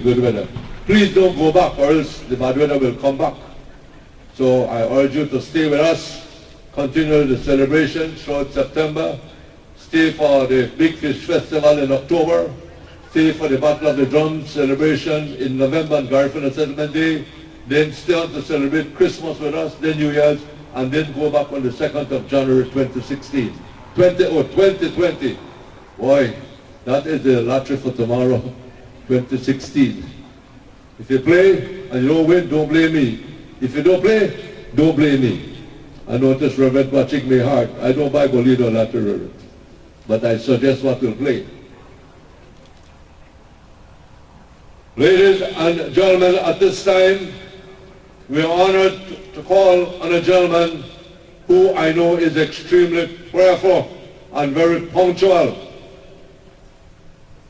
good weather. Please don't go back or else the bad weather will come back. So I urge you to stay with us, continue the celebration throughout September, stay for the Big Fish Festival in October, stay for the Battle of the Drums celebration in November and Garifuna Settlement Day, then stay on to celebrate Christmas with us, then New Year's, and then go back on the 2nd of January 2016. 2020. Boy, that is the lottery for tomorrow, 2016. If you play and you don't win, don't blame me. If you don't play, don't blame me. I notice Reverend watching me hard. I don't buy Golido lottery, Reverend. But I suggest what will play. Ladies and gentlemen, at this time, we are honored to call on a gentleman who I know is extremely prayerful and very punctual.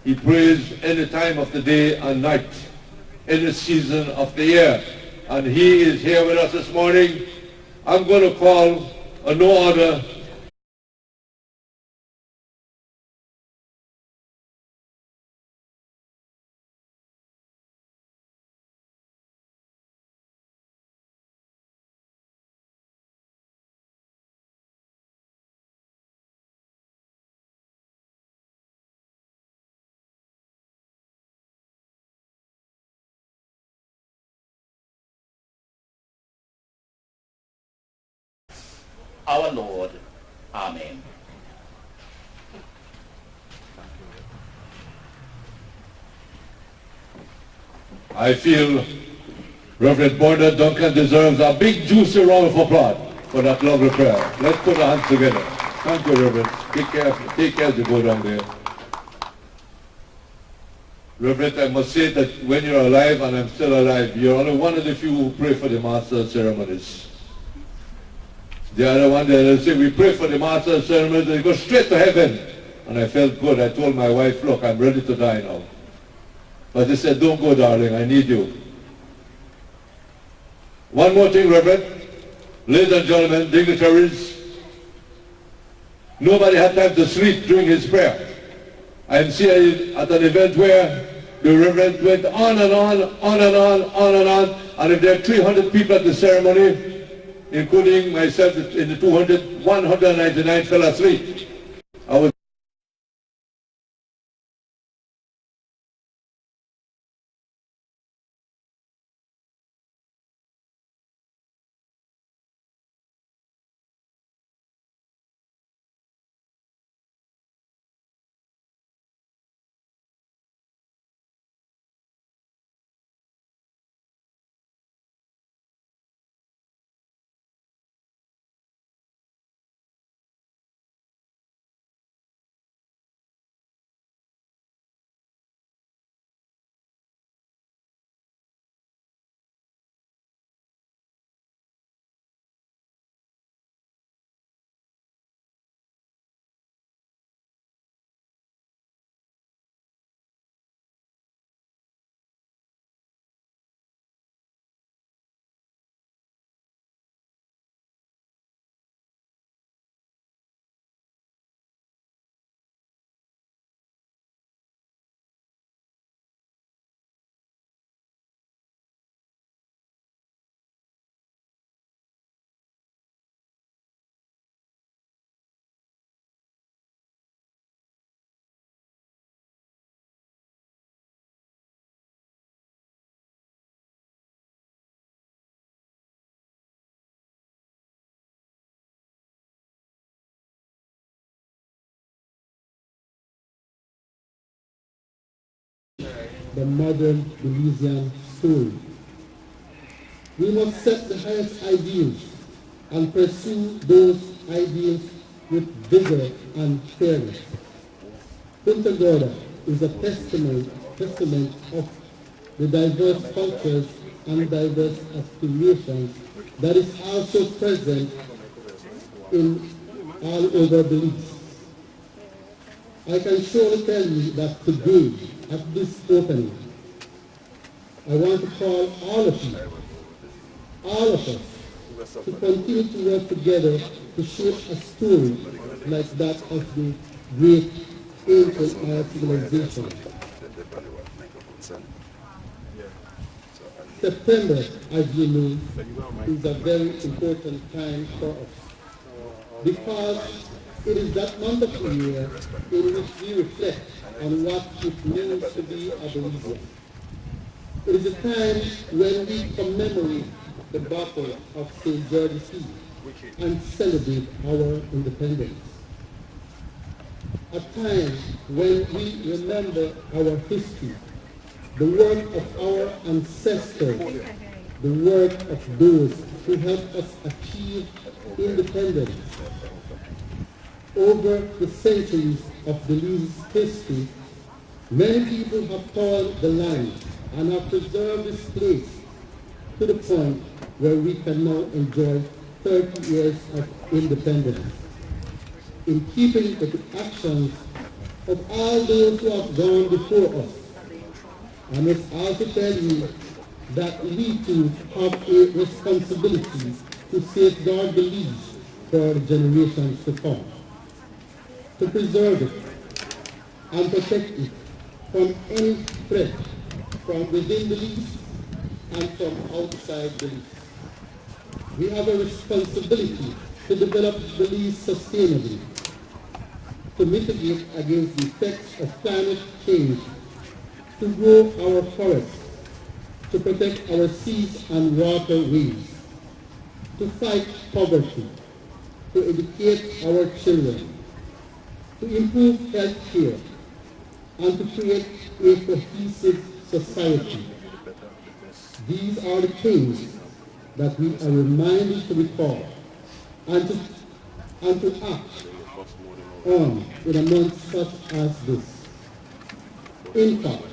He prays any time of the day and night, any season of the year. And he is here with us this morning. I'm going to call on no other our Lord. Amen. I feel Reverend Border Duncan deserves a big juicy round of applause for that lovely prayer. Let's put our hands together. Thank you, Reverend. Take care as you go down there. Reverend, I must say that when you're alive and I'm still alive, you're only one of the few who pray for the master of ceremonies. The other one, they say, we pray for the master of ceremonies, they go straight to heaven. And I felt good. I told my wife, look, I'm ready to die now. But they said, don't go, darling, I need you. One more thing, Reverend. Ladies and gentlemen, dignitaries, nobody had time to sleep during his prayer. I'm seeing at an event where the Reverend went on and on, on and on, on and on, and if there are 300 people at the ceremony, including myself in the 200, 199 fell asleep. I was the modern Belizean soul. We must set the highest ideals and pursue those ideals with vigor and fairness. Punta Gorda is a testament of the diverse cultures and diverse aspirations that is also present in all over Belize. I can surely tell you that today, at this opening, I want to call all of you, all of us, to continue to work together to shape a story like that of the great ancient civilization. September, as you know, is a very important time for us because it is that month of the year in which we reflect on what it means to be a believer. It is a time when we commemorate the Battle of St. George's Sea and celebrate our independence. A time when we remember our history, the work of our ancestors, the work of those who helped us achieve independence. Over the centuries of Belize's history, many people have toiled the land and have preserved this place to the point where we can now enjoy 30 years of independence. In keeping with the actions of all those who have gone before us, I must also tell you that we too have a responsibility to safeguard Belize for the generations to come, to preserve it and protect it from any threat from within Belize and from outside Belize. We have a responsibility to develop Belize sustainably, to mitigate against the effects of climate change, to grow our forests, to protect our seas and waterways, to fight poverty, to educate our children, to improve health care, and to create a cohesive society. These are the things that we are reminded to recall and to act on in a month such as this. In fact,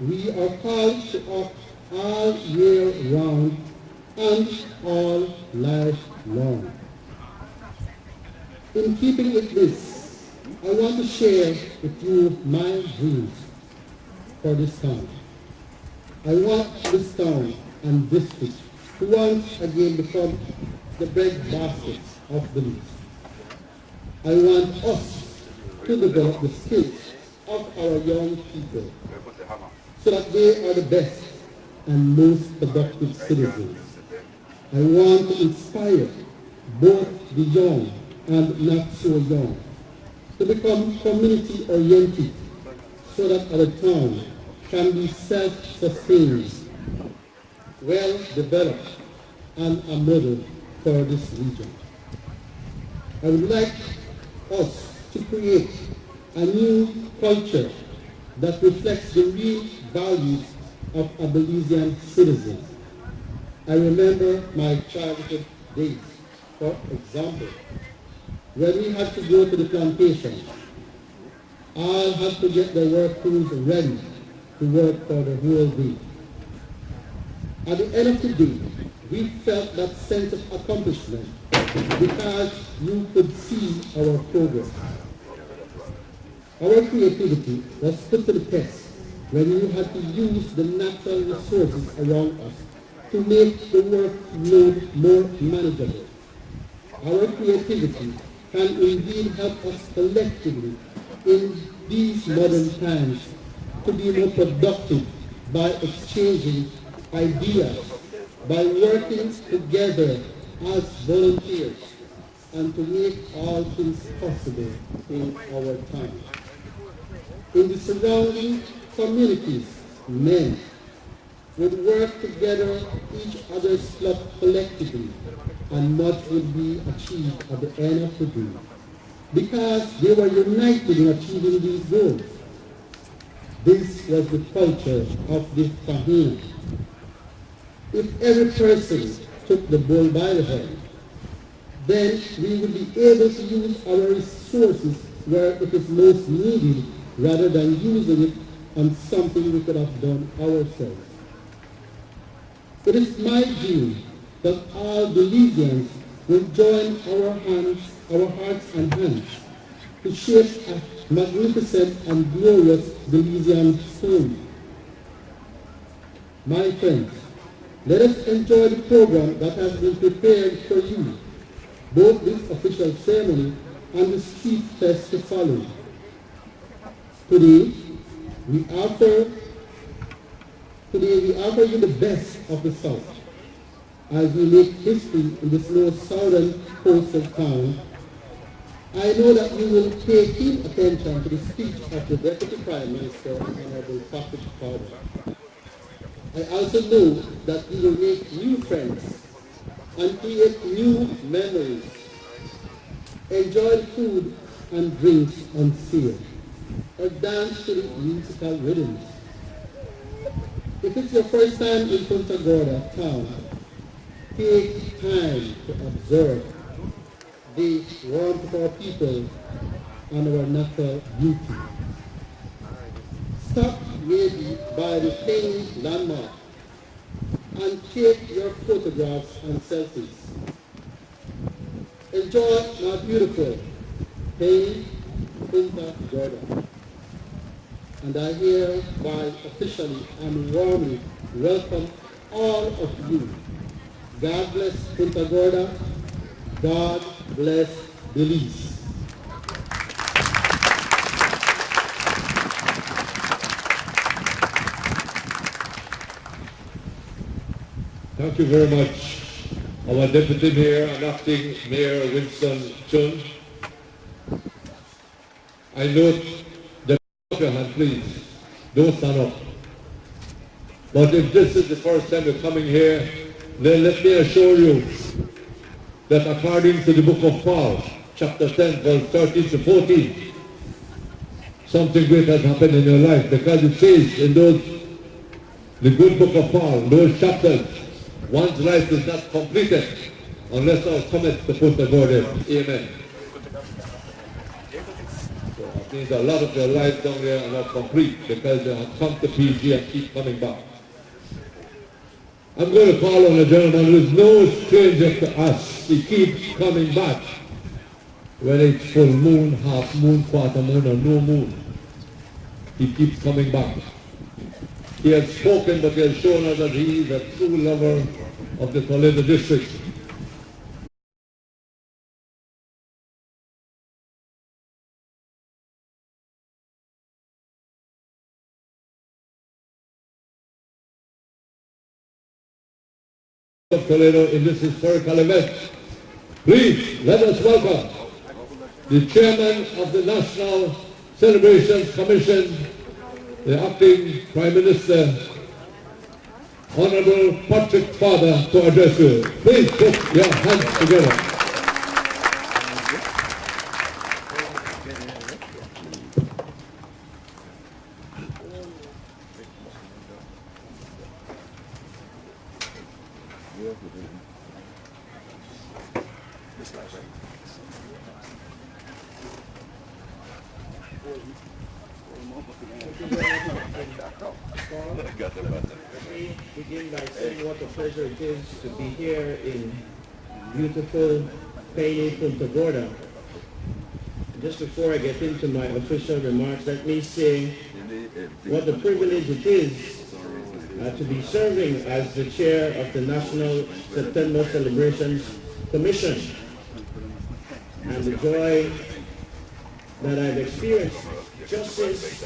we are called to act all year round and all life long. In keeping with this, I want to share with you my dreams for this town. I want this town and district to once again become the breadbasket of Belize. I want us to develop the skills of our young people so that they are the best and most productive citizens. I want to inspire both the young and not so young to become community-oriented so that our town can be self-sustaining, well-developed, and a model for this region. I would like us to create a new culture that reflects the real values of a Belizean citizen. I remember my childhood days, for example, when we had to go to the plantation. All had to get their work tools ready to work for the whole day. At the end of the day, we felt that sense of accomplishment because you could see our progress. Our creativity was put to the test when you had to use the natural resources around us to make the workload more manageable. Our creativity can indeed help us collectively in these modern times to be more productive by exchanging ideas, by working together as volunteers, and to make all things possible in our time. In the surrounding communities, men would work together each other's plot collectively, and much would be achieved at the end of the day, because they were united in achieving these goals. This was the culture of the Fahina. If every person took the bull by the head, then we would be able to use our resources where it is most needed rather than using it on something we could have done ourselves. It is my dream that all Belizeans will join our hearts and hands to shape a magnificent and glorious Belizean soul. My friends, let us enjoy the program that has been prepared for you, both this official ceremony and the street fest to follow. Today, we offer Today we offer you the best of the South as we make history in this most southern coastal town. I know that you will pay keen attention to the speech of the Deputy Prime Minister, Honorable Patrick Fowler. I also know that you will make new friends and create new memories. Enjoy food and drinks on sale, or dance to the musical rhythms. If it's your first time in Punta Gorda town, take time to observe the warmth of our people and our natural beauty. Stop maybe by the King landmark and take your photographs and selfies. Enjoy my beautiful King Punta Gorda. And I hereby officially and warmly welcome all of you. God bless Punta Gorda. God bless Belize. Thank you very much, our Deputy Mayor and Acting Mayor Winston Chun. I note that your hand, please. Don't stand up. But if this is the first time you're coming here, then let me assure you that according to the book of Paul, chapter 10, verse 13 to 14, something great has happened in your life, because it says in the good book of Paul, those chapters, one's life is not completed unless thou comest to Punta Gorda. Amen. So it means a lot of your life down there are not complete because they have come to PG and keep coming back. I'm going to call on a gentleman who is no stranger to us. He keeps coming back. Whether it's full moon, half moon, quarter moon, or no moon, he keeps coming back. He has spoken, but he has shown us that he is a true lover of the Toledo district. Of Toledo in this historical event. Please let us welcome the chairman of the National Celebrations Commission, the acting Prime Minister, Honorable Patrick Fowler, to address you. Please put your hands together. Begin by saying what a pleasure it is to be here in beautiful Peine Punta Gorda. Just before I get into my official remarks, let me say what a privilege it is to be serving as the chair of the National September Celebrations Commission, and the joy that I've experienced just since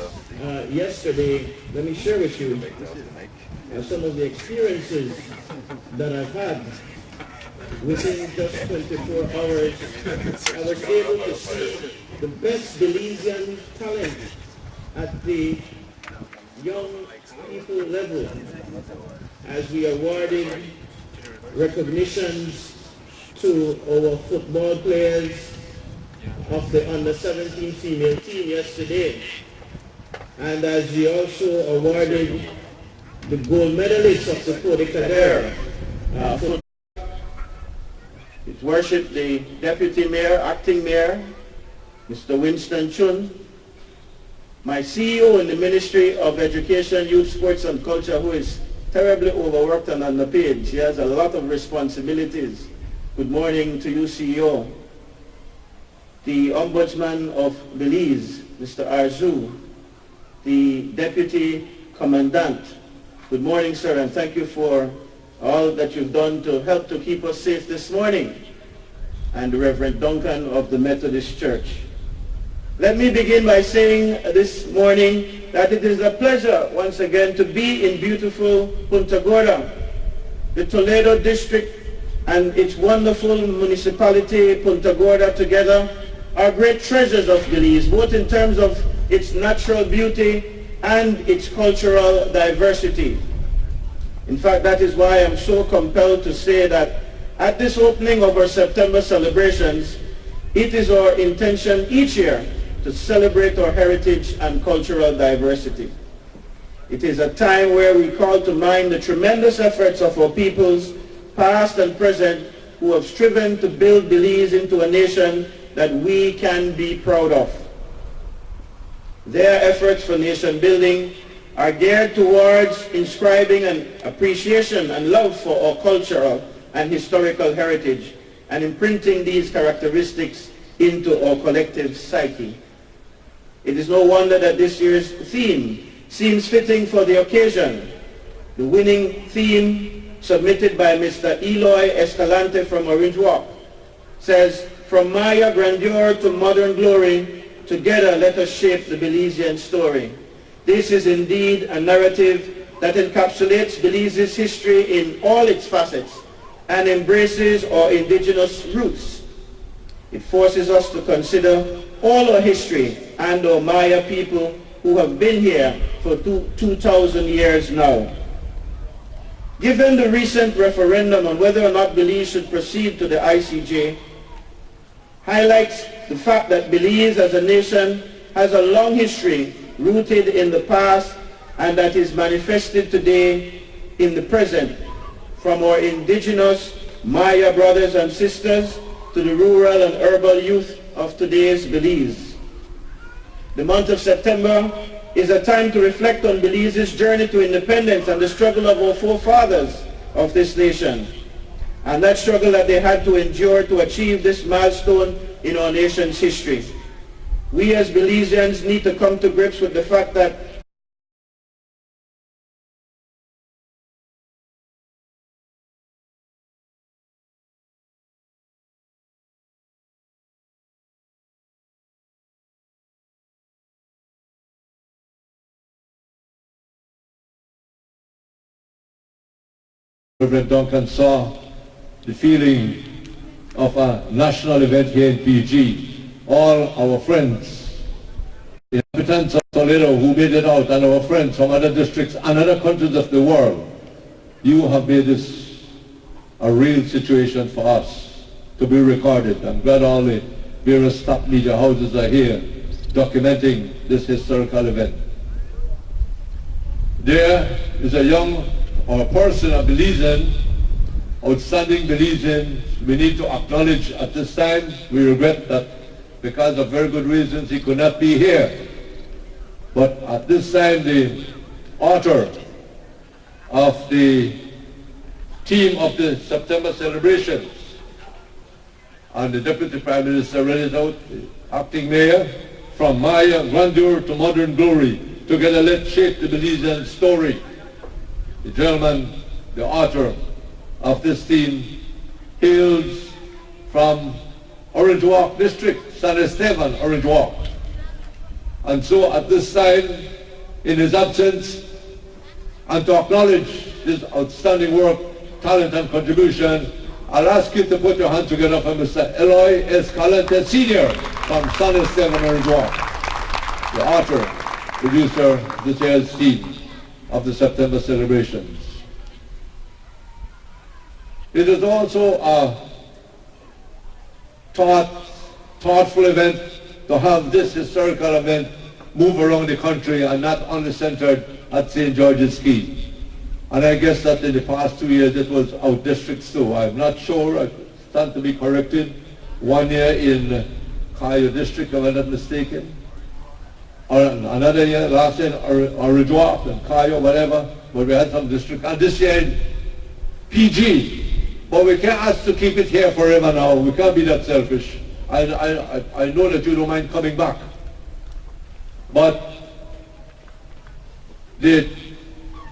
yesterday. Let me share with you some of the experiences that I've had within just 24 hours. I was able to see the best Belizean talent at the young people level as we awarded recognitions to our football players of the under-17 female team yesterday, and as we also awarded the gold medalists of the Cody Cadere. His Worship the Deputy Mayor, Acting Mayor, Mr. Winston Chun, my CEO in the Ministry of Education, Youth, Sports and Culture, who is terribly overworked and underpaid. She has a lot of responsibilities. Good morning to you, CEO. The Ombudsman of Belize, Mr. Arzu, the Deputy Commandant. Good morning, sir, and thank you for all that you've done to help to keep us safe this morning. And the Reverend Duncan of the Methodist Church. Let me begin by saying this morning that it is a pleasure once again to be in beautiful Punta Gorda. The Toledo district and its wonderful municipality, Punta Gorda, together are great treasures of Belize, both in terms of its natural beauty and its cultural diversity. In fact, that is why I'm so compelled to say that at this opening of our September celebrations, it is our intention each year to celebrate our heritage and cultural diversity. It is a time where we call to mind the tremendous efforts of our peoples, past and present, who have striven to build Belize into a nation that we can be proud of. Their efforts for nation building are geared towards inscribing an appreciation and love for our cultural and historical heritage and imprinting these characteristics into our collective psyche. It is no wonder that this year's theme seems fitting for the occasion. The winning theme, submitted by Mr. Eloy Escalante from Orange Walk, says, "From Maya grandeur to modern glory, together let us shape the Belizean story." This is indeed a narrative that encapsulates Belize's history in all its facets and embraces our indigenous roots. It forces us to consider all our history and our Maya people who have been here for 2,000 years now. Given the recent referendum on whether or not Belize should proceed to the ICJ, highlights the fact that Belize as a nation has a long history rooted in the past and that is manifested today in the present, from our indigenous Maya brothers and sisters to the rural and urban youth of today's Belize. The month of September is a time to reflect on Belize's journey to independence and the struggle of our forefathers of this nation, and that struggle that they had to endure to achieve this milestone in our nation's history. We as Belizeans need to come to grips with the fact that Reverend Duncan saw the feeling of a national event here in PG. All our friends, the inhabitants of Toledo who made it out, and our friends from other districts and other countries of the world, you have made this a real situation for us to be recorded. I'm glad all the various top media houses are here documenting this historical event. There is a young or a person, a Belizean, outstanding Belizean, we need to acknowledge at this time. We regret that because of very good reasons he could not be here. But at this time, the author of the theme of the September celebrations and the Deputy Prime Minister read it out, the acting mayor, "From Maya grandeur to modern glory, together let's shape the Belizean story." The gentleman, the author of this theme, hails from Orange Walk District, San Esteban, Orange Walk. And so at this time, in his absence, and to acknowledge his outstanding work, talent and contribution, I'll ask you to put your hand together for Mr. Eloy Escalante Sr. from San Esteban, Orange Walk, the author, producer, this year's theme of the September celebrations. It is also a thoughtful event to have this historical event move around the country and not only centered at St. George's Key. And I guess that in the past 2 years it was out districts too. I'm not sure, I stand to be corrected. 1 year in Cayo district, if I'm not mistaken. Or another year, last year in Orange Walk and Cayo, whatever, but we had some district. And this year in PG. But we can't ask to keep it here forever now. We can't be that selfish. I know that you don't mind coming back. But the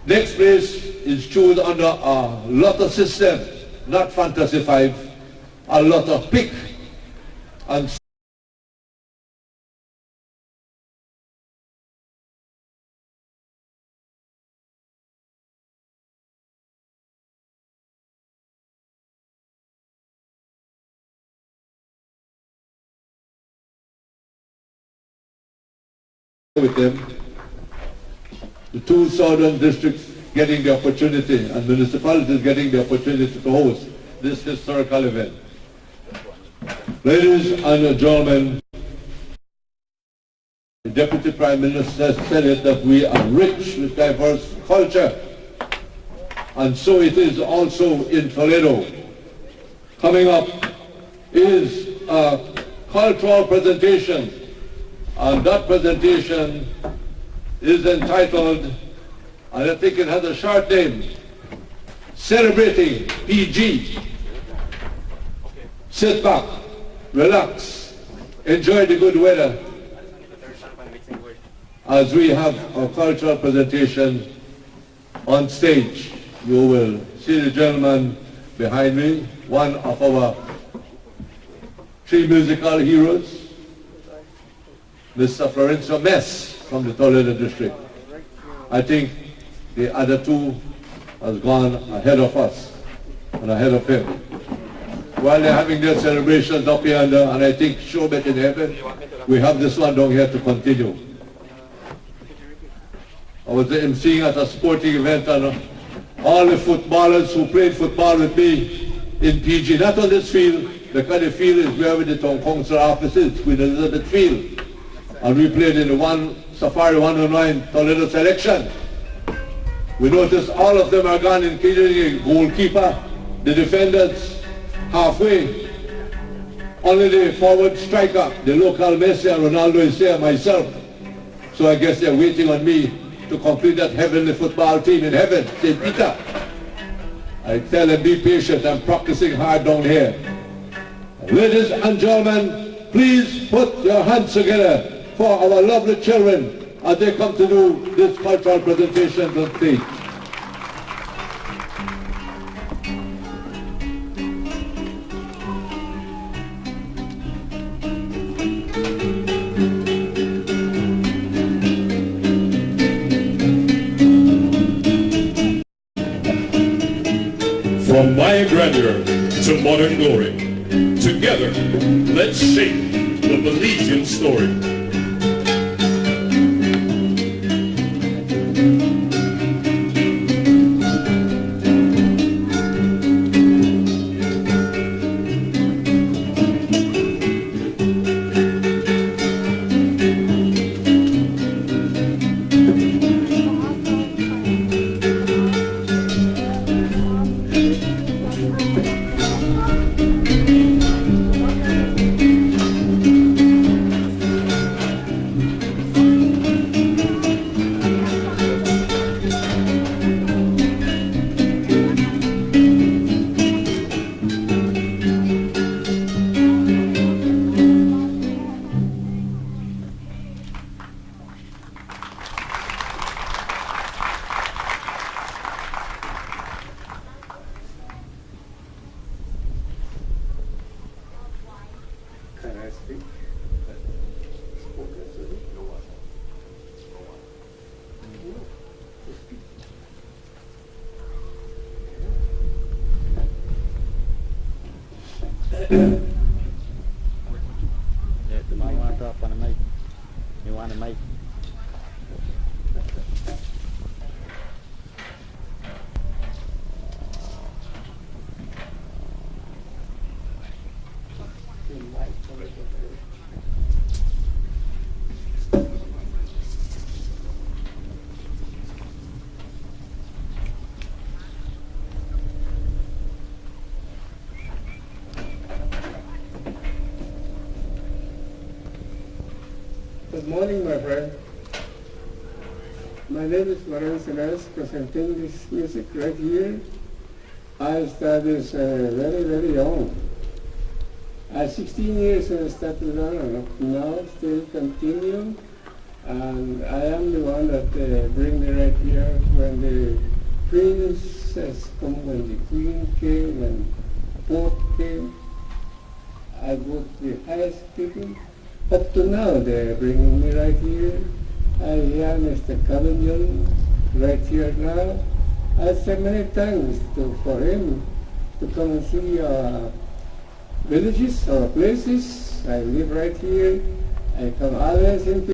next place is chosen under a lotto system, not Fantasy 5, a lotto pick. And with them. The two southern districts getting the opportunity and municipalities getting the opportunity to host this historical event. Ladies and gentlemen, the Deputy Prime Minister said it that we are rich with diverse culture, and so it is also in Toledo. Coming up is a cultural presentation, and that presentation is entitled, and I think it has a short name, Celebrating PG. Sit back, relax, enjoy the good weather as we have our cultural presentation on stage. You will see the gentleman behind me, one of our three musical heroes, Mr. Florencio Mess from the Toledo district. I think the other two has gone ahead of us and ahead of him. While they're having their celebrations up here and I think show back in heaven, we have this one down here to continue. I was emceeing at a sporting event and all the footballers who played football with me in PG, not on this field, the kind of field is where the town council office is, Queen Elizabeth Field. And we played in the Safari 109 Toledo selection. We noticed all of them are gone, including the goalkeeper, the defenders, halfway. Only the forward striker, the local Messi, Ronaldo is here, myself. So I guess they're waiting on me to complete that heavenly football team in heaven, St. Peter. I tell them, be patient, I'm practicing hard down here. Ladies and gentlemen, please put your hands together for our lovely children as they come to do this cultural presentation on stage. From Mayan grandeur to modern glory, together, let's shape the Belizean story. You might want to drop on the mic. You want a mic? Good morning, my friend. My name is Florencio Mess, presenting this music right here. I started very, very young. At 16 years I started learning. Now still continue. And I am the one that bring me right here when the princess come, when the queen came, when Pope came. I go to the highest people. Up to now, they're bringing me right here. I hear Mr. Cavignon right here now. I said many times for him to come and see our villages, our places. I live right here. I come always in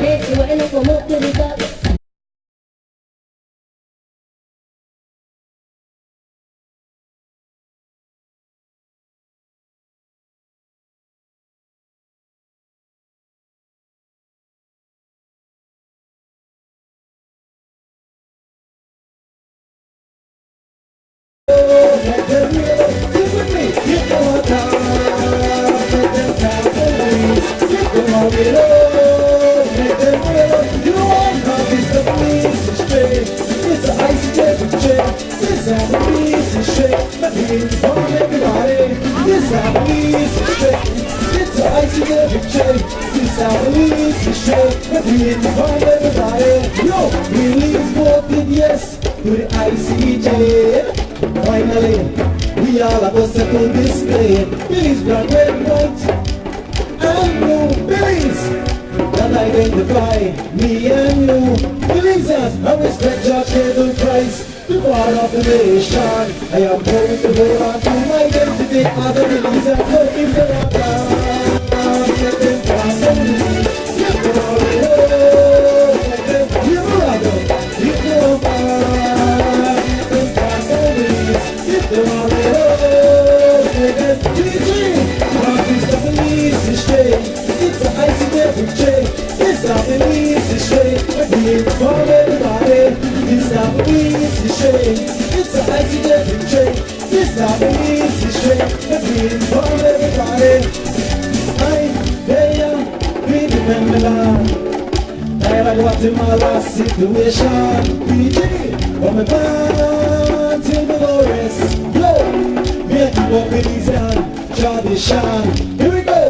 Let's see what I come up to the top. Yes, to the ICJ. Finally, we all of us settle display. Billy's black, red, white, and blue. Billy's that identify me and you. Billy's us, I respect George Cable Price, the father of the nation. I am going to hold on to my identity as a Billy's us. So if you want to get them fast and leave, get them all the way. Get them, you brother, get them fast, get them fast and leave. Get them all the way. Get them, it's not the easy straight. It's an icy every chain. It's not the easy straight. We're from everybody. It's not the easy straight. It's an icy every chain. It's not the easy straight. We're from everybody. We remember that. I Guatemala situation. PG, from a band till the Dolores. Yo, we are keep up with these tradition. Here we go,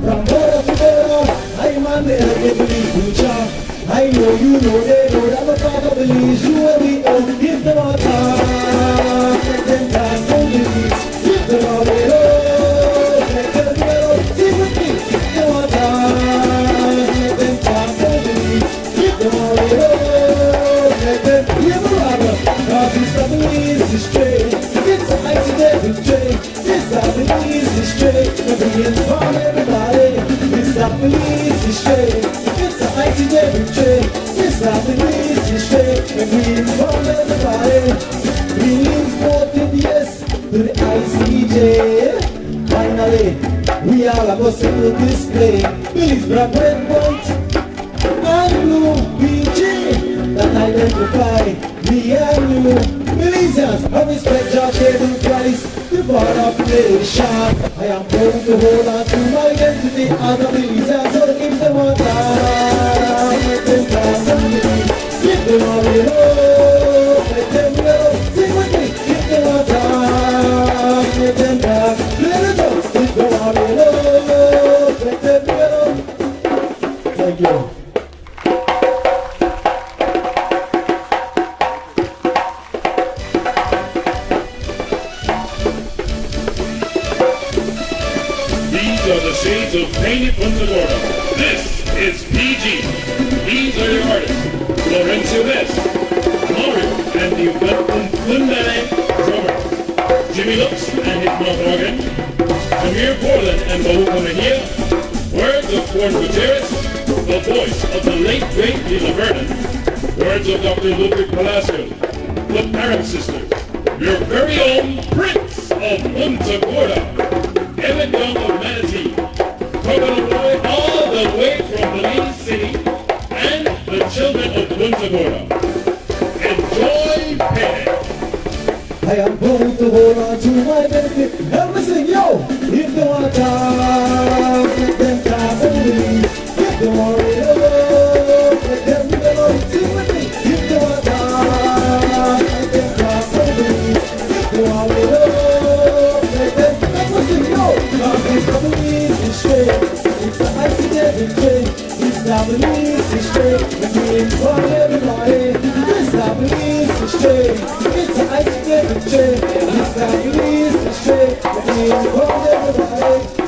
from border to border. I'm on the elegant future. I know you know they know that we're part of the leaves. You and we all give them our time. Let them dance for the leaves. Give them all the love. Let them go. Sing with me. Give them our time. Let them dance for the leaves. Give them all the love. Let them give them all the love. Cause it's not the easy straight. It's an accident straight. It's not the easy straight. We're being from everybody. It's not the easy straight. It's an accident straight. It's not the easy straight. We're being from everybody. We voted yes to the ICJ. Finally, we all have a single display. Billy's black, red, white, and blue. PG that identify me and you. Millions, I respect George Cable Price, the father of the nation. I am going to hold on to my identity as a Millions. So if they want time, let them dance and leave. Give them all the love, let them go. Sing with me. If they want time, let them dance. Let it go. Give them all the love, let them go. Thank you. Shades of Painted Punta Gorda. This is PG. These are your artists. Florencio Vest, Mario and the Umbundale drummer. Jimmy Lux and his mouth organ. Amir Portland and Bahuka Mejia. Words of Juan Gutierrez, the voice of the late great Lila Vernon. Words of Dr. Ludwig Palacios, the Parrot Sisters. Your very own Prince of Punta Gorda. Evan Young of Manatee. Coconut Boy all the way from Belize City and the children of Punta Gorda. Enjoy payday. I am going to hold on to my benefit. Help me sing, yo! If they want time, let them dance and leave. If they want love, let them go. Sing with me. If they want time, let them dance and leave. If they want love, let them go. Sing, yo! Cause it's not the easy straight. It's the accident train. It's not the easy straight. We're being from everybody. It's not the easy straight. It's the accident train. It's not the easy straight. We're being from everybody.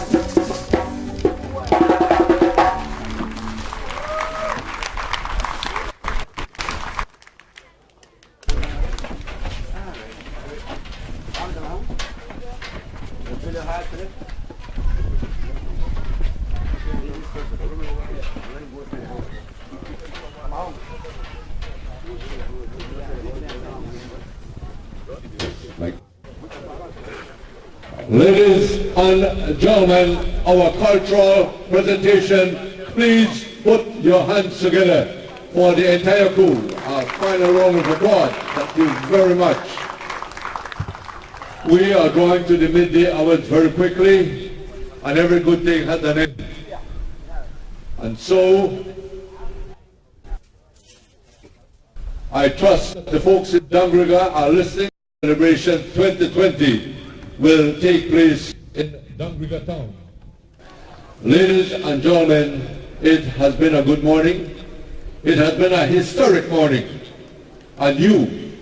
Ladies and gentlemen, our cultural presentation, please put your hands together for the entire crew. A final round of applause. Thank you very much. We are going to the midday hours very quickly, and every good thing has an end. And so, I trust that the folks in Dangriga are listening. Celebration 2020 will take place in Dangriga town. Ladies and gentlemen, it has been a good morning. It has been a historic morning, and you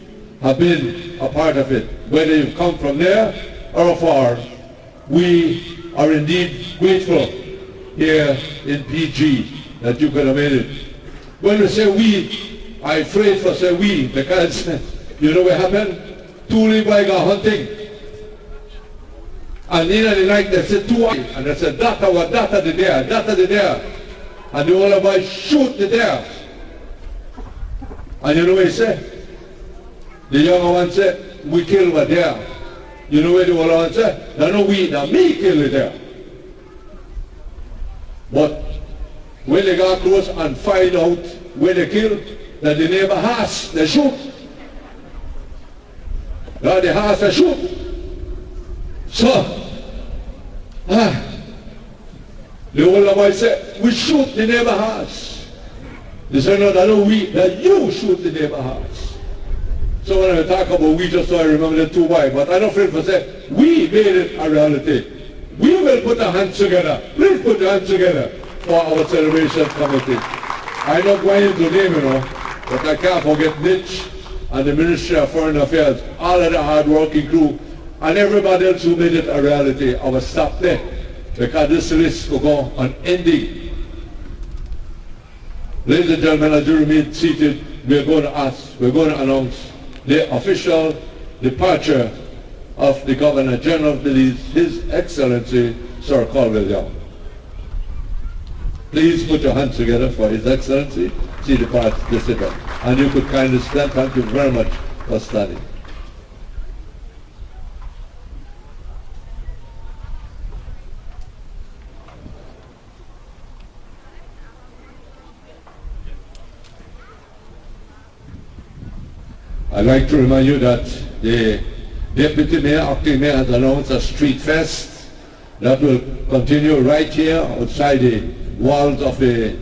have been a part of it. Whether you've come from there or afar, we are indeed grateful here in PG that you could have made it. When we say we, I'm afraid to say we, because you know what happened? Two by go hunting. And in the night they said two, and they said, Data, what data did there? Data did there. And the older boy shoot the there. And you know what he said? The younger one said, we kill what there. You know what the older one said? No, we, that me kill it there. But when they got close and find out where they killed, that the neighbor has, they shoot. That the house, they shoot. So, the older boy said, we shoot the neighbor house. They said, no, that no we, that you shoot the neighbor house. So when I talk about we, just so I remember the two wives, but I'm not afraid to say, we made it a reality. We will put our hands together. Please put your hands together for our celebration committee. I'm not going into name, you know, but I can't forget Mitch and the Ministry of Foreign Affairs, all of the hard-working crew, and everybody else who made it a reality. I will stop there, because this list will go unending. Ladies and gentlemen, as you remain seated, we're going to announce the official departure of the Governor General of Belize, His Excellency Sir Colville Young. Please put your hands together for His Excellency. See the part this event. And you could kindly stand. Thank you very much for standing. I'd like to remind you that the Deputy Mayor, Acting Mayor, has announced a street fest that will continue right here outside the walls of the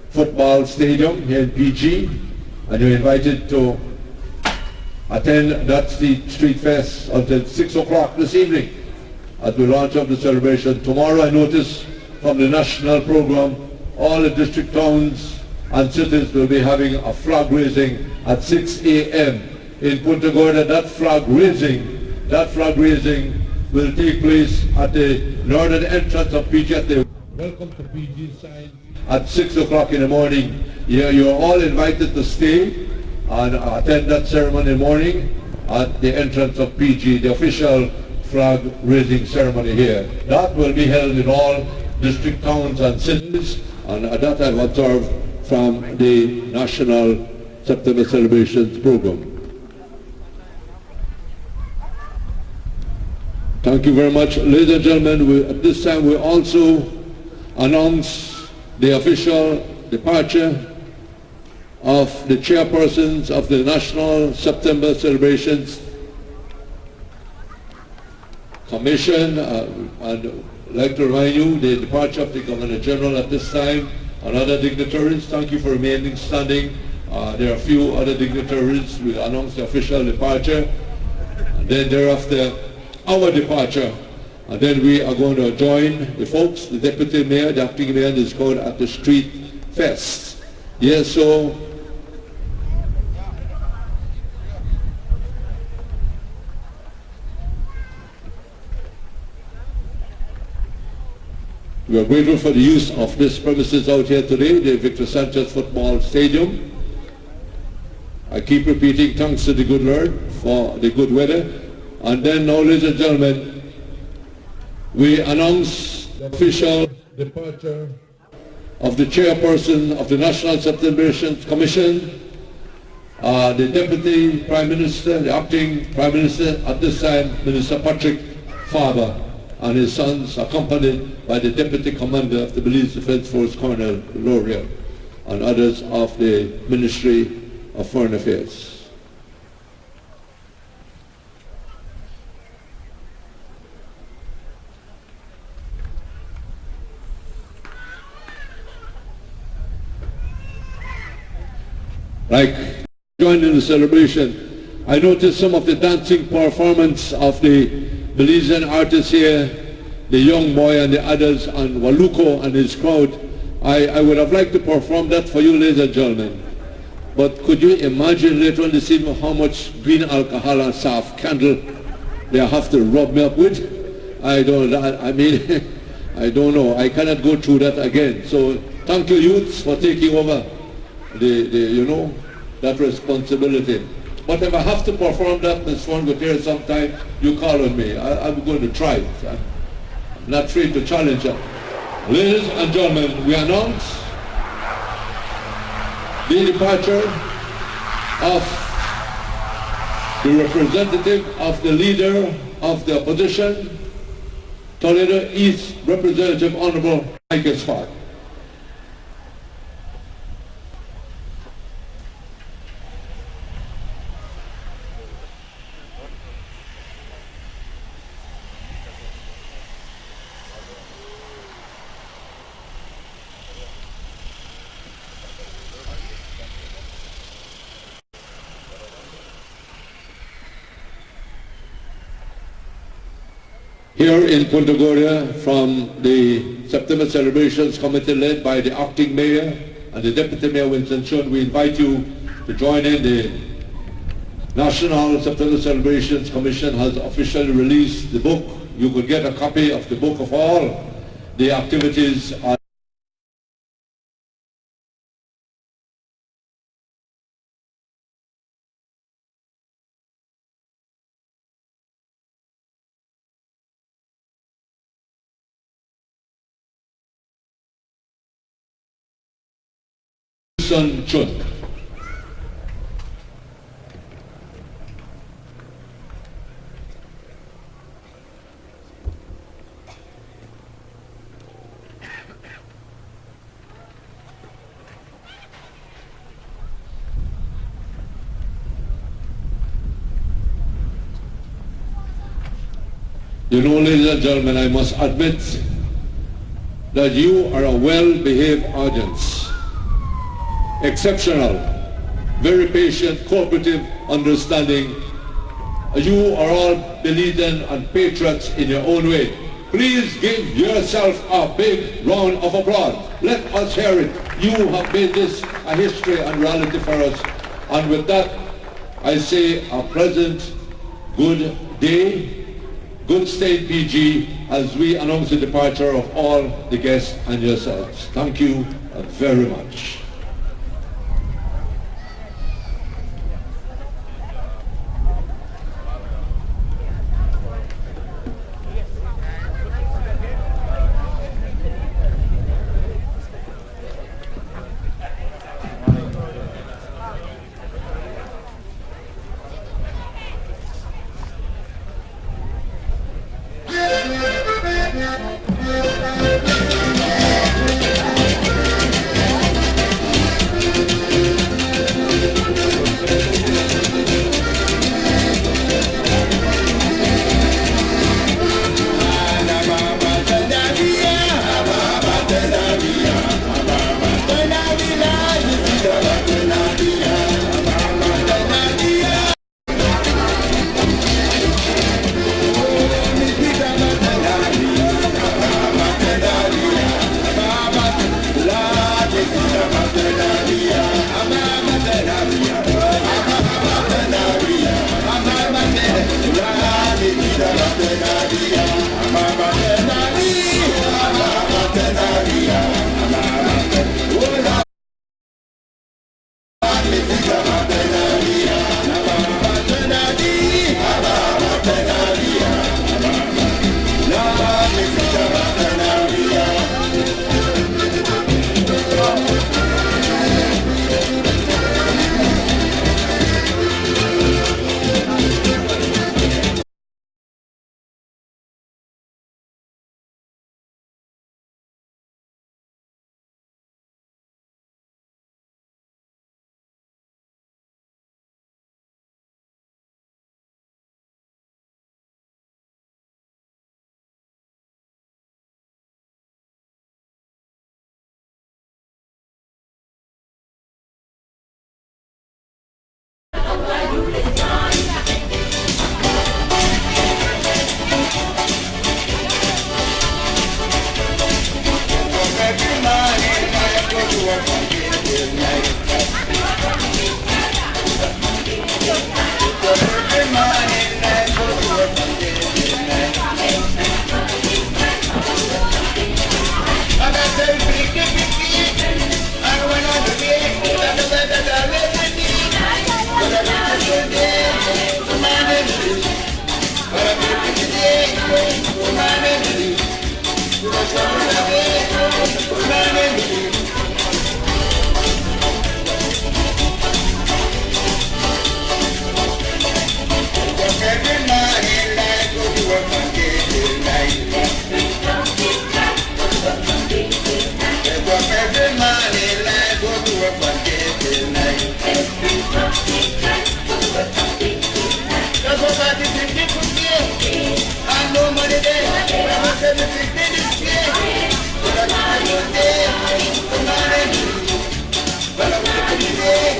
football stadium here in PG, and you're invited to attend that street fest until 6 o'clock this evening at the launch of the celebration. Tomorrow, I notice from the national program, all the district towns and cities will be having a flag raising at 6 a.m. in Punta Gorda. That flag raising will take place at the northern entrance of PG at the Welcome to PG sign at 6 o'clock in the morning. You're all invited to stay and attend that ceremony in the morning at the entrance of PG, the official flag raising ceremony here. That will be held in all district towns and cities, and at that time observed from the National September Celebrations Program. Thank you very much. Ladies and gentlemen, at this time we also announce the official departure of the chairpersons of the National September Celebrations Commission, and I'd like to remind you the departure of the Governor General at this time and other dignitaries. Thank you for remaining standing. There are a few other dignitaries. We'll announce the official departure, and then thereafter our departure. And then we are going to join the folks, the Deputy Mayor, the Acting Mayor, and the squad at the Street Fest. Yes, so we are grateful for the use of this premises out here today, the Victor Sanchez Football Stadium. I keep repeating thanks to the good Lord for the good weather. And then now, ladies and gentlemen, we announce the official departure of the chairperson of the National September Commission, the Deputy Prime Minister, the Acting Prime Minister at this time, Minister Patrick father and his sons, accompanied by the Deputy Commander of the Belize Defense Force, Colonel Loria, and others of the Ministry of Foreign Affairs. Like joining the celebration, I noticed some of the dancing performance of the Belizean artists here, the young boy and the others, and Waluko and his crowd. I would have liked to perform that for you, ladies and gentlemen. But could you imagine later on this evening how much green alcohol and soft candle they have to rub me up with? I don't know. I cannot go through that again. So thank you, youths, for taking over that responsibility. But if I have to perform that, Ms. Swan Gutierrez, sometime, you call on me. I'm going to try it. I'm not afraid to challenge her. Ladies and gentlemen, we announce the departure of the representative of the leader of the opposition, Toledo East Representative Honorable Michael Scott. Here in Punta Gorda, from the September Celebrations Committee led by the acting mayor and the deputy mayor Winston Chun, we invite you to join in. The National September Celebrations Commission has officially released the book. You could get a copy of the book of all the activities at Winston Chun. You know, ladies and gentlemen, I must admit that you are a well-behaved audience. Exceptional, very patient, cooperative, understanding. You are all Belizean and patriots in your own way. Please give yourself a big round of applause. Let us hear it. You have made this a history and reality for us. And with that, I say a pleasant, good day, good stay in PG as we announce the departure of all the guests and yourselves. Thank you very much.